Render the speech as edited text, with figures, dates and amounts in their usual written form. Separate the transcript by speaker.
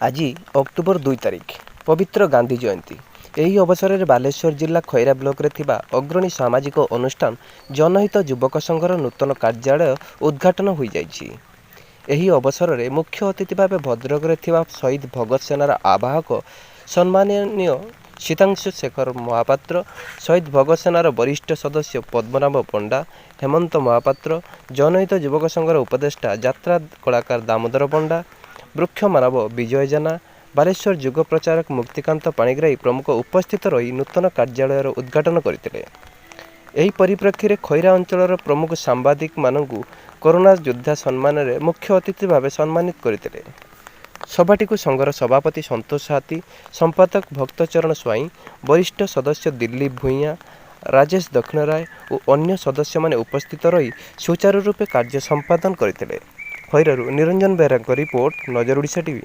Speaker 1: ଆଜି ଅକ୍ଟୋବର 2 ତାରିଖ ପବିତ୍ର ଗାନ୍ଧୀ ଜୟନ୍ତୀ। ଏହି ଅବସରରେ ବାଲେଶ୍ୱର ଜିଲ୍ଲା ଖଇରା ବ୍ଲକରେ ଥିବା ଅଗ୍ରଣୀ ସାମାଜିକ ଅନୁଷ୍ଠାନ ଜନହିତ ଯୁବକ ସଂଘର ନୂତନ କାର୍ଯ୍ୟାଳୟ ଉଦ୍ଘାଟନ ହୋଇଯାଇଛି। ଏହି ଅବସରରେ ମୁଖ୍ୟ ଅତିଥି ଭାବେ ଭଦ୍ରକରେ ଥିବା ଶହୀଦ ଭଗତ ସେନାର ଆବାହକ ସମ୍ମାନନୀୟ ଶୀତାଂଶୁ ଶେଖର ମହାପାତ୍ର, ଶହୀଦ ଭଗତ ସେନାର ବରିଷ୍ଠ ସଦସ୍ୟ ପଦ୍ମନାଭ ପଣ୍ଡା, ହେମନ୍ତ ମହାପାତ୍ର, ଜନହିତ ଯୁବକ ସଂଘର ଉପଦେଷ୍ଟା ଯାତ୍ରା କଳାକାର ଦାମୋଦର ପଣ୍ଡା, ବୃକ୍ଷ ମାନବ ବିଜୟ ଜେନା, ବାଲେଶ୍ୱର ଯୁଗ ପ୍ରଚାରକ ମୁକ୍ତିକାନ୍ତ ପାଣିଗ୍ରାହୀ ପ୍ରମୁଖ ଉପସ୍ଥିତ ରହି ନୂତନ କାର୍ଯ୍ୟାଳୟର ଉଦ୍ଘାଟନ କରିଥିଲେ। ଏହି ପରିପ୍ରେକ୍ଷୀରେ ଖଇରା ଅଞ୍ଚଳର ପ୍ରମୁଖ ସାମ୍ବାଦିକମାନଙ୍କୁ କରୋନା ଯୋଦ୍ଧା ସମ୍ମାନରେ ମୁଖ୍ୟ ଅତିଥି ଭାବେ ସମ୍ମାନିତ କରିଥିଲେ। ସଭାଟିକୁ ସଂଘର ସଭାପତି ସନ୍ତୋଷ ହାତୀ, ସମ୍ପାଦକ ଭକ୍ତଚରଣ ସ୍ୱାଇଁ, ବରିଷ୍ଠ ସଦସ୍ୟ ଦିଲ୍ଲୀପ ଭୂଇଁଆ, ରାଜେଶ ଦକ୍ଷିଣରାୟ ଓ ଅନ୍ୟ ସଦସ୍ୟମାନେ ଉପସ୍ଥିତ ରହି ସୁଚାରୁ ରୂପେ କାର୍ଯ୍ୟ ସମ୍ପାଦନ କରିଥିଲେ। ଖଇରାରୁ ନିରଞ୍ଜନ ବେହେରାଙ୍କ ରିପୋର୍ଟ, ନଜର ଓଡ଼ିଶା ଟିଭି।